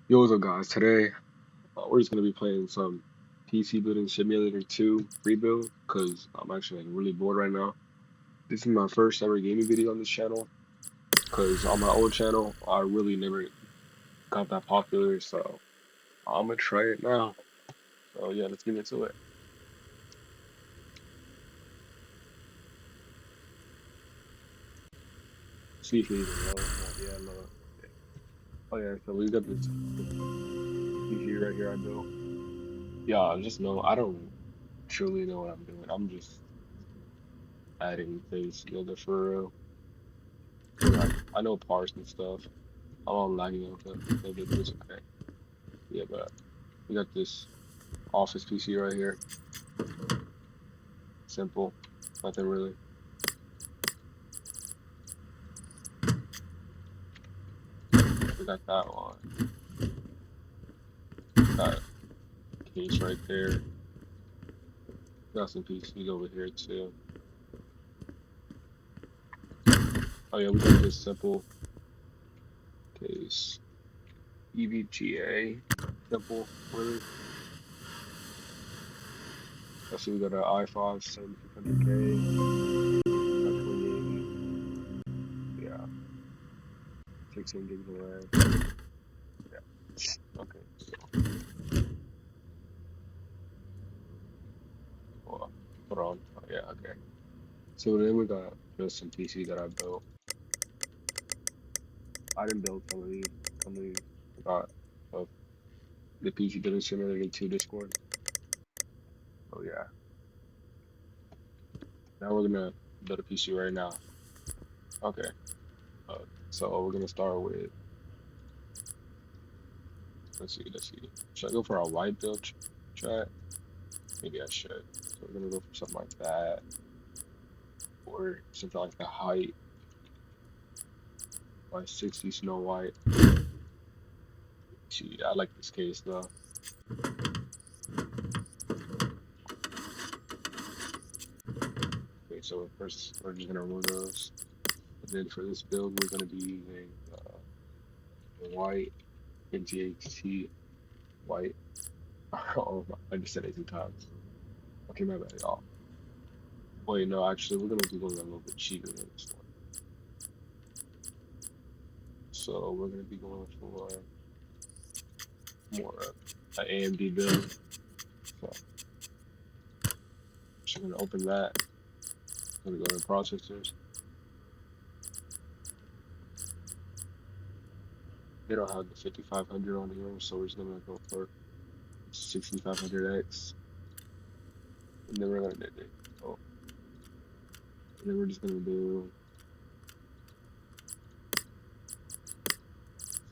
Yo, what's up, guys? Today, we're just gonna be playing some PC Building Simulator 2 free build because I'm actually really bored right now. This is my first ever gaming video on this channel because on my old channel, I really never got that popular, so I'm gonna try it now. So yeah, let's get into it. See if it even load. Yeah, load. Okay. Oh yeah, so we got this PC right here I built. Yeah, I just know I don't truly know what I'm doing. I'm just adding things together for real. I know parts and stuff. I'm all lagging out a little bit, but it's okay. Yeah, but we got this office PC right here. Simple, nothing really. We got that one. Got case right there. Got some PCs over here too. Oh yeah, we got this simple case. EVGA. Simple, really. I see we got an i5 7600K. Got 2080. Yeah, 16 gigs of RAM. Yeah. Okay. Well, hold on. Oh, yeah. Okay. So then we got just some PC that I built. I didn't build some of these. Some of these got of the PC Building Simulator 2 Discord. Oh yeah. Now we're gonna build a PC right now. Okay. Uh, so we're gonna start with. Let's see. Let's see. Should I go for a white build chat? Maybe I should. So we're gonna go for something like that, or something like the height by 60 Snow White. See, I like this case though. Okay, so first we're just gonna remove those. And then for this build, we're gonna be using white NTHT white. Oh, I just said it 2 times. Okay, my bad, y'all. Wait, no, actually, we're gonna be going a little bit cheaper than this one. So we're gonna be going for more an AMD build. So just gonna open that. Gonna go to processors. They don't have the 5500 on here, so we're just gonna go for 6500X. And then we're gonna do it. Oh, and then we're just gonna do.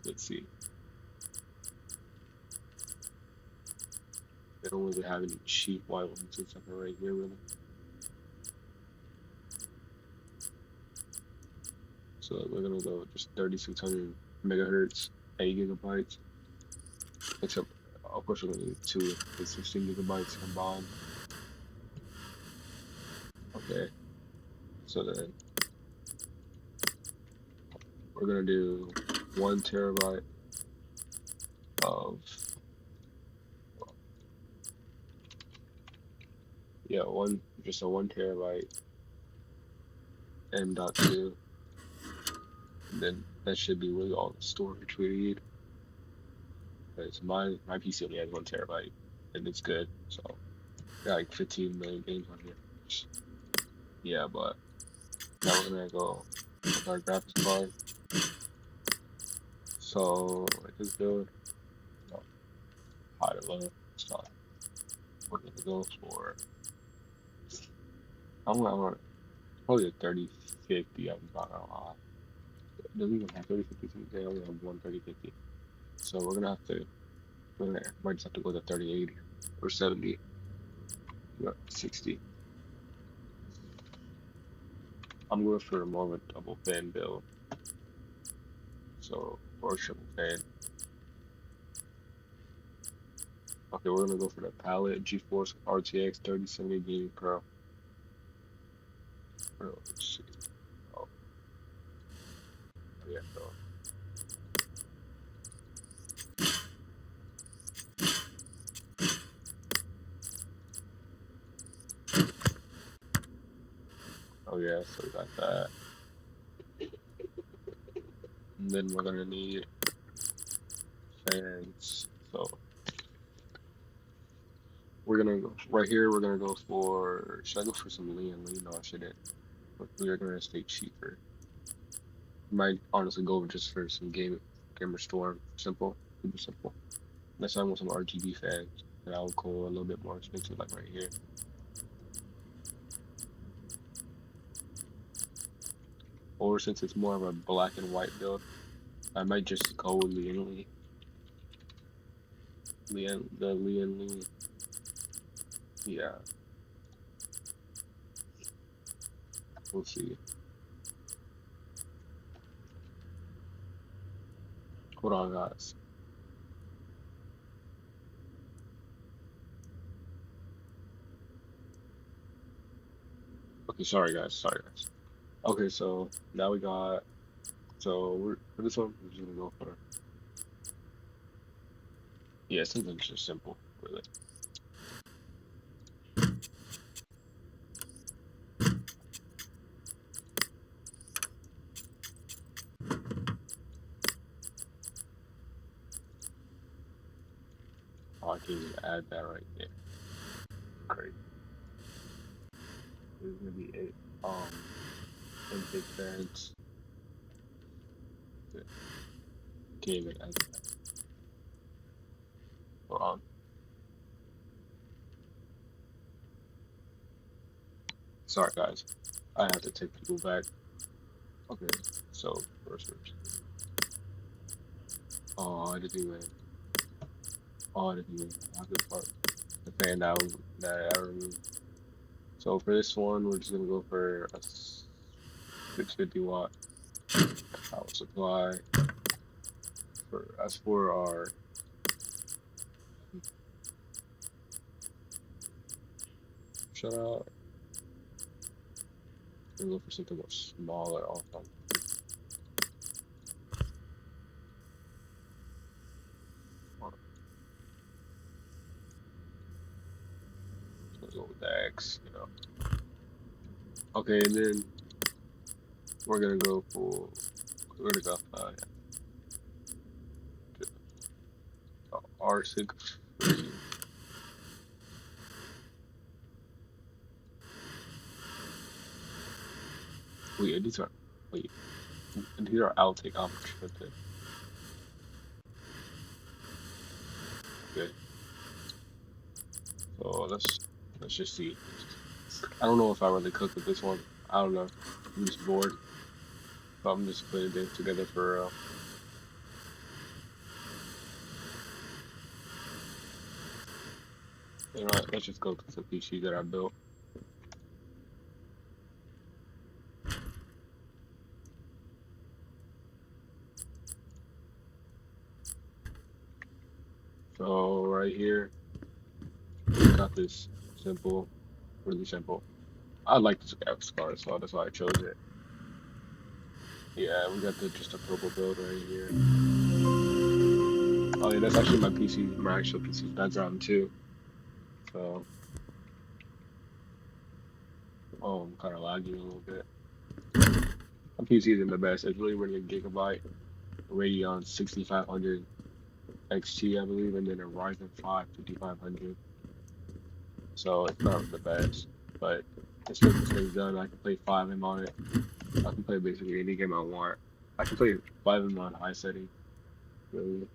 Let's see. They don't really have any cheap white ones. It's like right here, really. So we're gonna go just 3600 megahertz, 8 gigabytes. Except, of course, we're gonna need two. It's 16 gigabytes combined. Okay. So then we're gonna do 1 terabyte of. Yeah, just a 1 terabyte M.2, and then that should be really all the storage we need. Because my PC only has 1 terabyte, and it's good. So got like 15 million games on here. Yeah, but now we're gonna go with our graphics card. So I just build high to low. So we're gonna go for. I'm gonna probably a 3050. I'm not gonna lie. It doesn't even have 3050. They only have one 3050. So we're gonna have to. Might just have to go to 3080 or 70. 60. I'm going for more of a double fan build. So, or triple fan. Okay, we're gonna go for the palette GeForce RTX 3070 Gaming Pro. Let's see. Oh, yeah, so. yeah, so we got that. And then we're gonna need fans. So we're gonna go right here. We're gonna go for. Should I go for some Lee and Lee? No, I shouldn't. But we're gonna stay cheaper. Might honestly go just for some gamer storm. Simple, super simple. Next time with some RGB fans, and I'll go a little bit more expensive, like right here. Or since it's more of a black and white build, I might just go with Lee and Lee. Lee and Lee. Yeah, we'll see. Hold on, guys. Okay, sorry guys. Sorry guys. Okay, so now we got. So we're for this one, we're just gonna go for. Yeah, something's just simple, really. Oh, I can't even add that right there. Great. This is gonna be it. Intake fans. Can't even add that. Hold on. Sorry guys. I have to take people back. Okay, so first. Oh, I didn't even. Oh, I didn't even have the part. The fan that I removed. So for this one, we're just gonna go for a 650 watt power supply. As for our shutout, we'll go for something much smaller also. Let's go with the X. Okay, and then we're gonna go for R6. Wait, these are outtake options. Okay, so let's just see. I don't know if I really cooked with this one. I don't know. I'm just bored. So I'm just putting it together for you know what, let's just go to some PC that I built. So right here, got this simple, really simple. I like this graphics card, so that's why I chose it. Yeah, we got just a purple build right here. Oh yeah, that's actually my PC, my actual PC's background too. So, oh, I'm kind of lagging a little bit. My PC isn't the best. It's really running a Gigabyte Radeon 6500 XT, I believe, and then a Ryzen 5 5500. So it's not the best, but it's what this thing's done. I can play 5M on it. I can play basically any game I want. I can play 5M on high setting, really.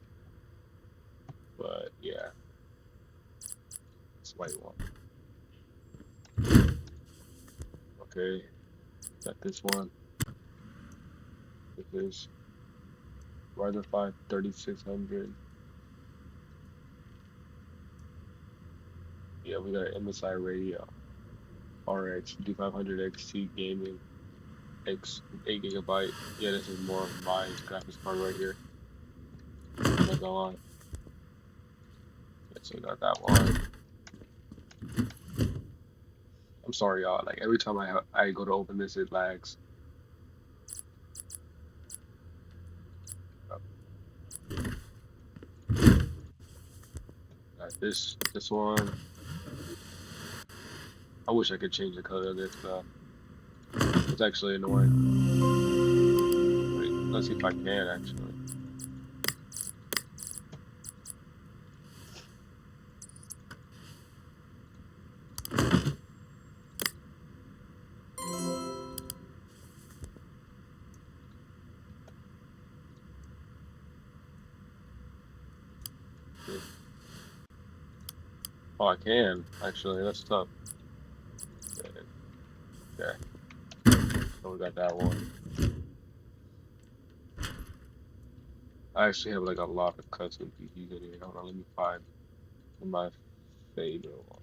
But yeah, that's what you want. Okay, got this one. This is Ryzen 5 3600. Yeah, we got an MSI Radio RX 5500 XT gaming X 8 GB. Yeah, this is more of my graphics card right here. Not gonna lie. Yeah, so we got that one. I'm sorry, y'all. Like every time I go to open this, it lags. Got this one. I wish I could change the color of this. It's actually annoying. Wait, let's see if I can actually. Oh, I can actually. That's tough. Okay, so we got that one. I actually have like a lot of custom PCs in here. Hold on, let me find my favorite one.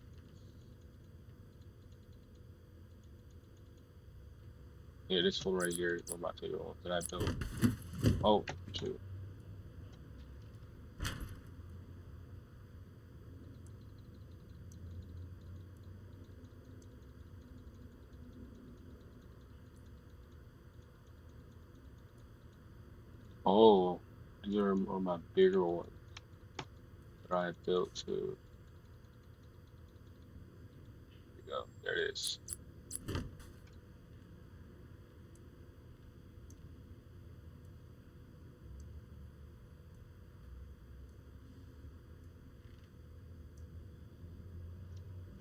Yeah, this one right here is one of my favorite ones that I built. Oh, shoot. Oh, these are one of my bigger ones that I built too. There we go. There it is.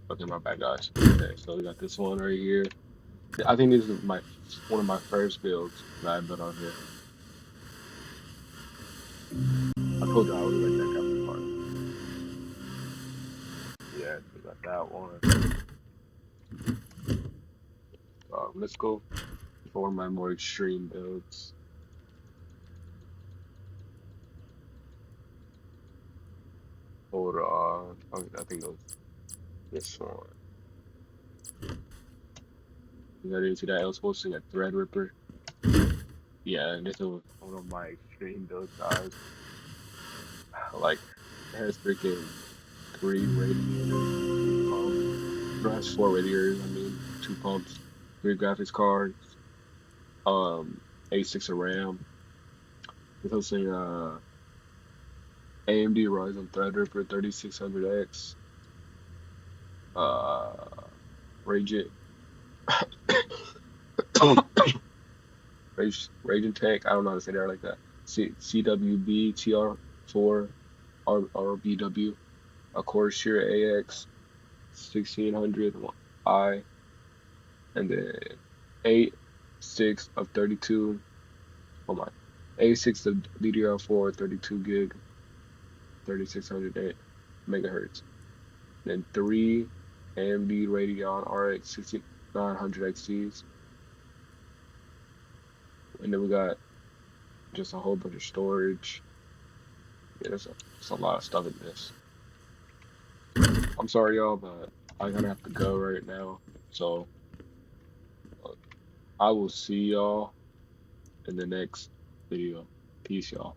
Okay, my bad, guys. Okay, so we got this one right here. I think this is one of my first builds that I built on here. I told you I really like that captain part. Yeah, we got that one. Let's go for one of my more extreme builds. Hold on. I think it was this one. You ready to see that? I was supposed to see a Threadripper. Yeah, and this was one of my extreme builds, guys. Like, it has freaking 3 radiators, 2 pumps. It has 4 radiators, I mean, 2 pumps, 3 graphics cards, um, 86 of RAM. It's also AMD Ryzen Threadripper 3600X, Raging, Raging Tech. I don't know how to say that like that. CWB TR4 RBW, a Corsair AX 1600i, and then 8 6 of 32. Oh my, 8 6 of DDR4 32 gig 3600 megahertz. Then 3 AMD Radeon RX 6900 XTs, and then we got just a whole bunch of storage. Yeah, there's a lot of stuff in this. I'm sorry, y'all, but I'm gonna have to go right now. So I will see y'all in the next video. Peace, y'all.